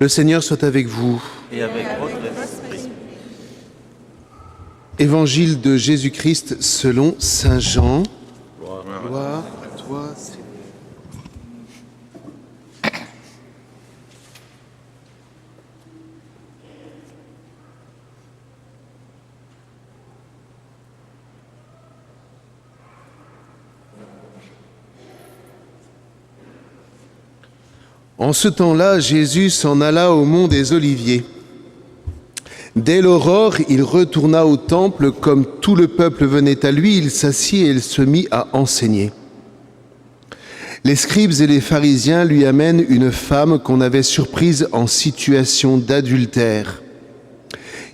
Le Seigneur soit avec vous. Et avec votre esprit. Évangile de Jésus-Christ selon saint Jean. Gloire à toi, Seigneur. En ce temps-là, Jésus s'en alla au mont des Oliviers. Dès l'aurore, il retourna au temple, comme tout le peuple venait à lui, il s'assit et il se mit à enseigner. Les scribes et les pharisiens lui amènent une femme qu'on avait surprise en situation d'adultère.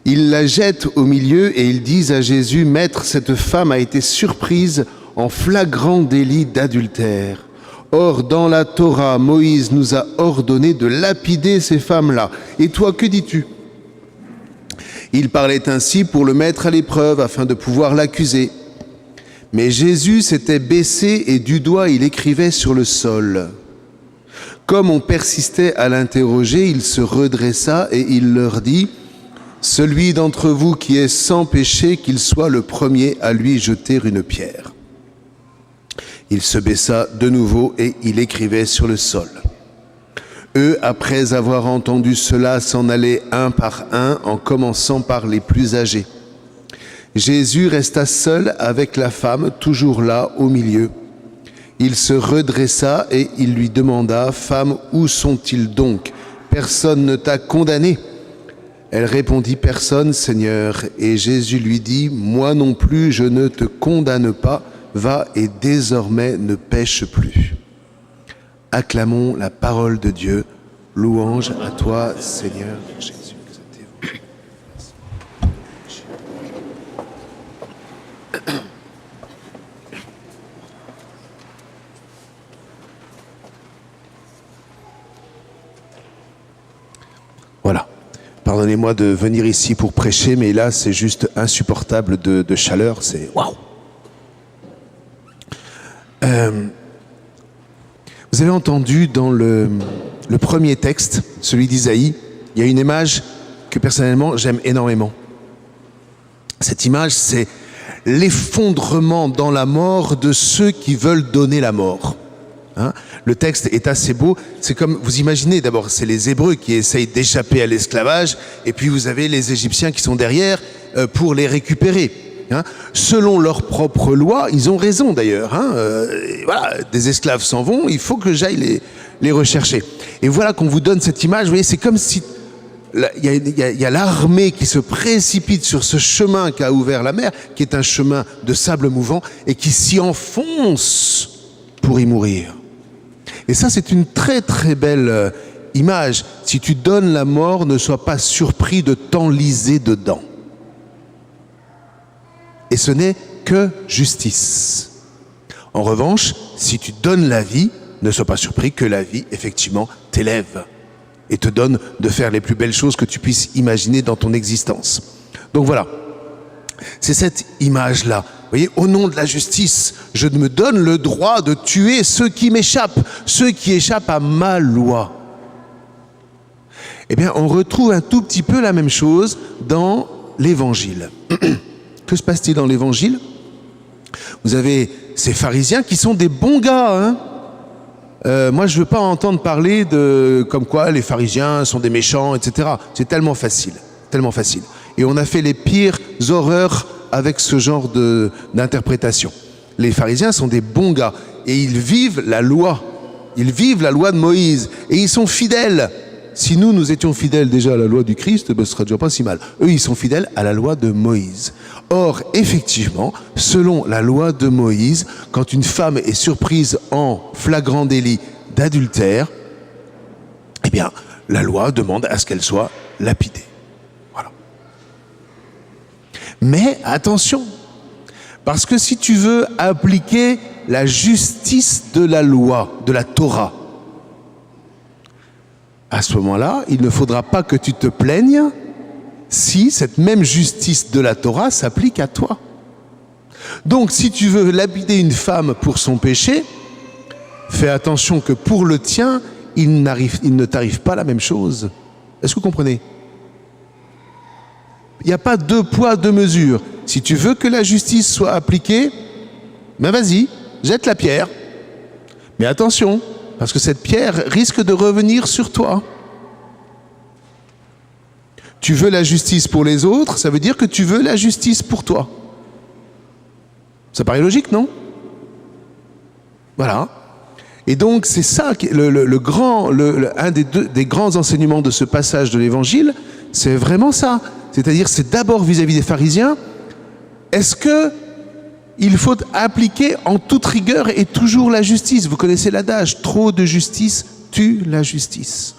Ils la jettent au milieu et ils disent à Jésus, « Maître, cette femme a été surprise en flagrant délit d'adultère. Or, dans la Torah, Moïse nous a ordonné de lapider ces femmes-là. Et toi, que dis-tu » Il parlait ainsi pour le mettre à l'épreuve, afin de pouvoir l'accuser. Mais Jésus s'était baissé et du doigt il écrivait sur le sol. Comme on persistait à l'interroger, il se redressa et il leur dit, « Celui d'entre vous qui est sans péché, qu'il soit le premier à lui jeter une pierre. » Il se baissa de nouveau et il écrivait sur le sol. Eux, après avoir entendu cela, s'en allaient un par un, en commençant par les plus âgés. Jésus resta seul avec la femme, toujours là, au milieu. Il se redressa et il lui demanda, « Femme, où sont-ils donc? Personne ne t'a condamné ?» Elle répondit, « Personne, Seigneur. » Et Jésus lui dit, « Moi non plus, je ne te condamne pas. Va et désormais ne pêche plus. » Acclamons la parole de Dieu. Louange à toi, Seigneur Jésus. Voilà. Pardonnez-moi de venir ici pour prêcher, mais là, c'est juste insupportable de chaleur. C'est waouh! Vous avez entendu dans le premier texte, celui d'Isaïe, il y a une image que personnellement j'aime énormément. Cette image, c'est l'effondrement dans la mort de ceux qui veulent donner la mort. Hein? Le texte est assez beau. C'est comme, vous imaginez d'abord, c'est les Hébreux qui essayent d'échapper à l'esclavage, et puis vous avez les Égyptiens qui sont derrière pour les récupérer. Hein, selon leur propre loi, ils ont raison d'ailleurs. Hein, voilà, des esclaves s'en vont, il faut que j'aille les rechercher. Et voilà qu'on vous donne cette image. Vous voyez, c'est comme si il y a l'armée qui se précipite sur ce chemin qu'a ouvert la mer, qui est un chemin de sable mouvant, et qui s'y enfonce pour y mourir. Et ça, c'est une très très belle image. Si tu donnes la mort, ne sois pas surpris de t'enliser dedans. Et ce n'est que justice. En revanche, si tu donnes la vie, ne sois pas surpris que la vie, effectivement, t'élève et te donne de faire les plus belles choses que tu puisses imaginer dans ton existence. Donc voilà, c'est cette image-là. Vous voyez, au nom de la justice, je me donne le droit de tuer ceux qui m'échappent, ceux qui échappent à ma loi. Eh bien, on retrouve un tout petit peu la même chose dans l'Évangile. Que se passe-t-il dans l'Évangile? Vous avez ces pharisiens qui sont des bons gars. Hein, moi, je ne veux pas entendre parler de comme quoi les pharisiens sont des méchants, etc. C'est tellement facile, tellement facile. Et on a fait les pires horreurs avec ce genre d'interprétation. Les pharisiens sont des bons gars et ils vivent la loi. Ils vivent la loi de Moïse et ils sont fidèles. Si nous étions fidèles déjà à la loi du Christ, ce serait déjà pas si mal. Eux, ils sont fidèles à la loi de Moïse. Or, effectivement, selon la loi de Moïse, quand une femme est surprise en flagrant délit d'adultère, eh bien, la loi demande à ce qu'elle soit lapidée. Voilà. Mais attention, parce que si tu veux appliquer la justice de la loi, de la Torah, à ce moment-là, il ne faudra pas que tu te plaignes si cette même justice de la Torah s'applique à toi. Donc, si tu veux lapider une femme pour son péché, fais attention que pour le tien, il ne t'arrive pas la même chose. Est-ce que vous comprenez? Il n'y a pas deux poids, deux mesures. Si tu veux que la justice soit appliquée, ben vas-y, jette la pierre. Mais attention, parce que cette pierre risque de revenir sur toi. Tu veux la justice pour les autres, ça veut dire que tu veux la justice pour toi. Ça paraît logique, non? Voilà. Et donc c'est ça, un des grands enseignements de ce passage de l'Évangile, c'est vraiment ça. C'est-à-dire, c'est d'abord vis-à-vis des pharisiens, est-ce que il faut appliquer en toute rigueur et toujours la justice? Vous connaissez l'adage, trop de justice tue la justice.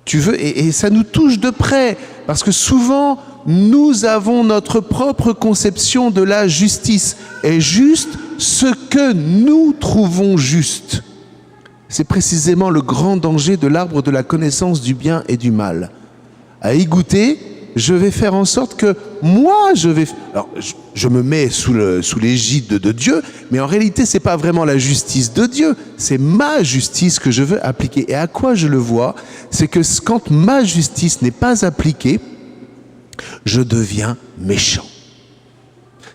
Tu veux, et ça nous touche de près, parce que souvent, nous avons notre propre conception de la justice. Et juste ce que nous trouvons juste. C'est précisément le grand danger de l'arbre de la connaissance du bien et du mal. À y goûter, je vais faire en sorte que moi, alors, je me mets sous l'égide de Dieu, mais en réalité, ce n'est pas vraiment la justice de Dieu, c'est ma justice que je veux appliquer. Et à quoi je le vois? C'est que quand ma justice n'est pas appliquée, je deviens méchant.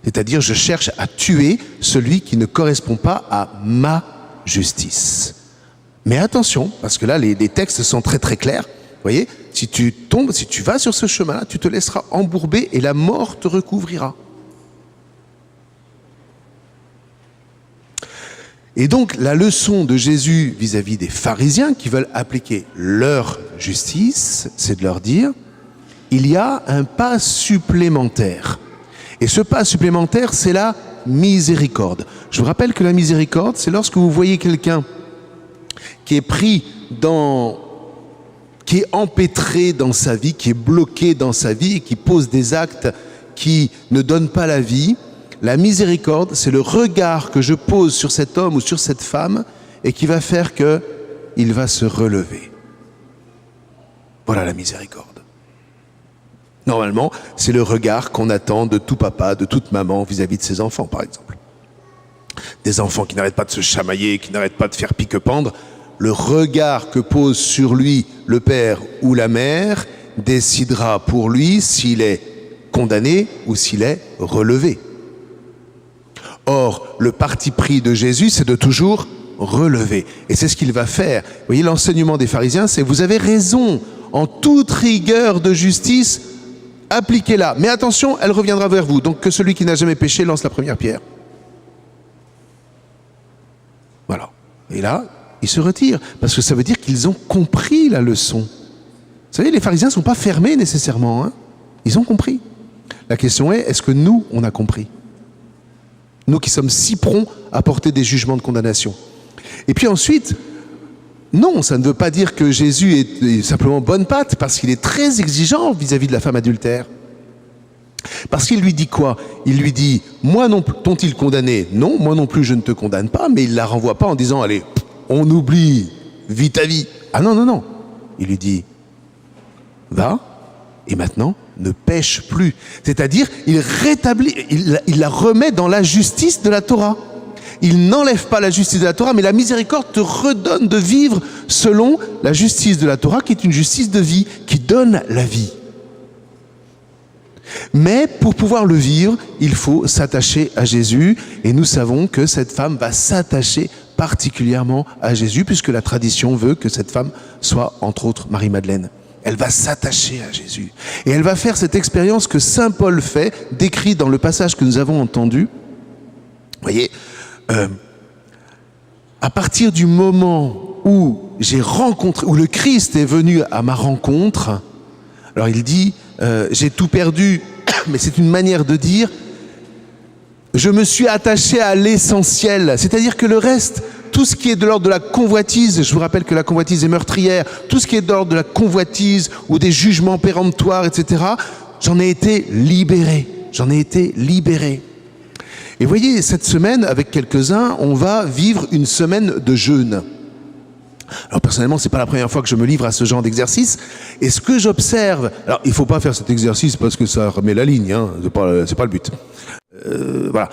C'est-à-dire, je cherche à tuer celui qui ne correspond pas à ma justice. Mais attention, parce que là, les textes sont très très clairs. Vous voyez, si tu vas sur ce chemin-là, tu te laisseras embourber et la mort te recouvrira. Et donc, la leçon de Jésus vis-à-vis des pharisiens qui veulent appliquer leur justice, c'est de leur dire, il y a un pas supplémentaire. Et ce pas supplémentaire, c'est la miséricorde. Je vous rappelle que la miséricorde, c'est lorsque vous voyez quelqu'un qui est pris qui est empêtré dans sa vie, qui est bloqué dans sa vie et qui pose des actes qui ne donnent pas la vie. La miséricorde, c'est le regard que je pose sur cet homme ou sur cette femme et qui va faire qu'il va se relever. Voilà la miséricorde. Normalement, c'est le regard qu'on attend de tout papa, de toute maman vis-à-vis de ses enfants, par exemple. Des enfants qui n'arrêtent pas de se chamailler, qui n'arrêtent pas de faire pique-pendre. Le regard que pose sur lui le père ou la mère décidera pour lui s'il est condamné ou s'il est relevé. Or, le parti pris de Jésus, c'est de toujours relever. Et c'est ce qu'il va faire. Vous voyez, l'enseignement des pharisiens, c'est vous avez raison, en toute rigueur de justice, appliquez-la. Mais attention, elle reviendra vers vous. Donc que celui qui n'a jamais péché lance la première pierre. Voilà. Et là, ils se retirent, parce que ça veut dire qu'ils ont compris la leçon. Vous savez, les pharisiens ne sont pas fermés nécessairement. Hein. Ils ont compris. La question est que nous, on a compris? Nous qui sommes si prompts à porter des jugements de condamnation. Et puis ensuite, non, ça ne veut pas dire que Jésus est simplement bonne patte, parce qu'il est très exigeant vis-à-vis de la femme adultère. Parce qu'il lui dit quoi? Il lui dit, moi non plus, t'ont-ils condamné? Non, moi non plus je ne te condamne pas, mais il ne la renvoie pas en disant, allez, on oublie, vis ta vie. Ah non, non, non. Il lui dit, va, et maintenant, ne pêche plus. C'est-à-dire, il rétablit, il la remet dans la justice de la Torah. Il n'enlève pas la justice de la Torah, mais la miséricorde te redonne de vivre selon la justice de la Torah, qui est une justice de vie, qui donne la vie. Mais pour pouvoir le vivre, il faut s'attacher à Jésus, et nous savons que cette femme va s'attacher particulièrement à Jésus, puisque la tradition veut que cette femme soit, entre autres, Marie-Madeleine. Elle va s'attacher à Jésus. Et elle va faire cette expérience que saint Paul fait, décrit dans le passage que nous avons entendu. Vous voyez, à partir du moment où où le Christ est venu à ma rencontre, alors il dit, j'ai tout perdu, mais c'est une manière de dire, je me suis attaché à l'essentiel, c'est-à-dire que le reste, tout ce qui est de l'ordre de la convoitise, je vous rappelle que la convoitise est meurtrière, tout ce qui est de l'ordre de la convoitise ou des jugements péremptoires, etc., j'en ai été libéré. Et voyez, cette semaine, avec quelques-uns, on va vivre une semaine de jeûne. Alors personnellement, c'est pas la première fois que je me livre à ce genre d'exercice. Et ce que j'observe, alors il faut pas faire cet exercice parce que ça remet la ligne, hein, c'est pas le but. Voilà.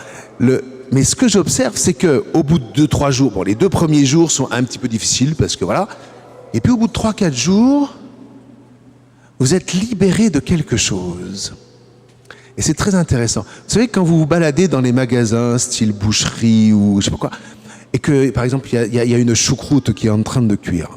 Mais ce que j'observe, c'est qu'au bout de 2-3 jours, bon, les 2 premiers jours sont un petit peu difficiles parce que voilà. Et puis au bout de 3-4 jours, vous êtes libéré de quelque chose. Et c'est très intéressant. Vous savez, quand vous vous baladez dans les magasins, style boucherie ou je sais pas quoi, et que, par exemple, il y a une choucroute qui est en train de cuire,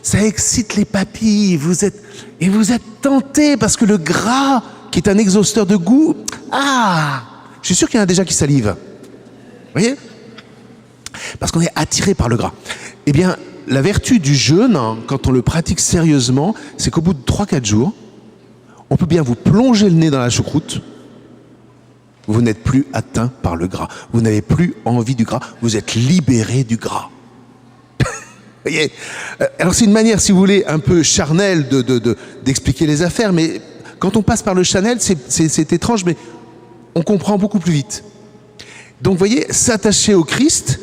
ça excite les papilles, vous êtes tenté parce que le gras, qui est un exhausteur de goût, je suis sûr qu'il y en a déjà qui salivent. Vous voyez ? Parce qu'on est attiré par le gras. Eh bien, la vertu du jeûne, quand on le pratique sérieusement, c'est qu'au bout de 3-4 jours, on peut bien vous plonger le nez dans la choucroute, vous n'êtes plus atteint par le gras. Vous n'avez plus envie du gras, vous êtes libéré du gras. Vous voyez ? Alors c'est une manière, si vous voulez, un peu charnelle d'expliquer les affaires, mais quand on passe par le Chanel, c'est étrange, mais on comprend beaucoup plus vite. Donc vous voyez, s'attacher au Christ,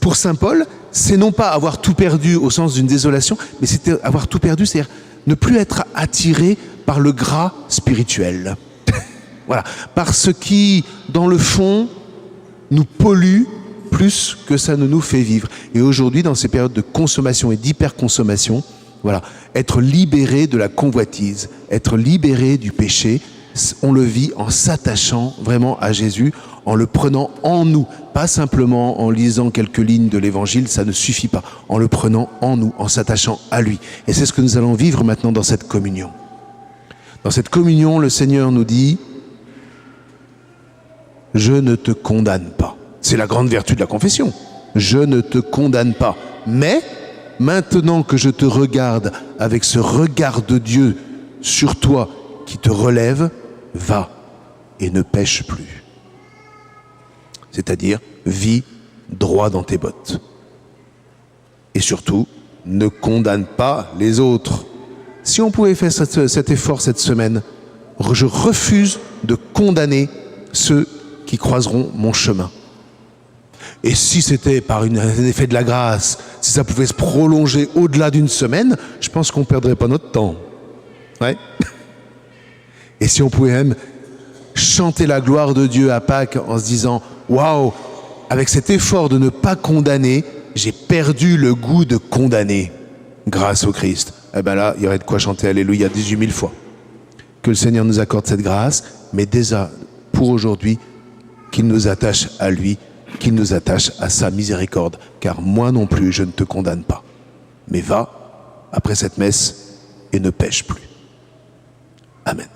pour saint Paul, c'est non pas avoir tout perdu au sens d'une désolation, mais c'est avoir tout perdu, c'est-à-dire ne plus être attiré par le gras spirituel. Voilà, par ce qui, dans le fond, nous pollue plus que ça ne nous fait vivre. Et aujourd'hui, dans ces périodes de consommation et d'hyperconsommation, voilà, être libéré de la convoitise, être libéré du péché, on le vit en s'attachant vraiment à Jésus, en le prenant en nous, pas simplement en lisant quelques lignes de l'Évangile, ça ne suffit pas, en le prenant en nous, en s'attachant à lui. Et c'est ce que nous allons vivre maintenant dans cette communion. Dans cette communion, le Seigneur nous dit « Je ne te condamne pas ». C'est la grande vertu de la confession. Je ne te condamne pas, mais maintenant que je te regarde avec ce regard de Dieu sur toi qui te relève, va et ne pêche plus. C'est-à-dire, vis droit dans tes bottes. Et surtout, ne condamne pas les autres. Si on pouvait faire cet effort cette semaine, je refuse de condamner ceux qui croiseront mon chemin. Et si c'était par un effet de la grâce, si ça pouvait se prolonger au-delà d'une semaine, je pense qu'on ne perdrait pas notre temps. Ouais. Et si on pouvait même chanter la gloire de Dieu à Pâques en se disant « Waouh, avec cet effort de ne pas condamner, j'ai perdu le goût de condamner grâce au Christ. » Eh bien là, il y aurait de quoi chanter Alléluia 18 000 fois. Que le Seigneur nous accorde cette grâce, mais déjà, pour aujourd'hui, qu'il nous attache à lui, qu'il nous attache à sa miséricorde, car moi non plus, je ne te condamne pas. Mais va, après cette messe, et ne pêche plus. Amen.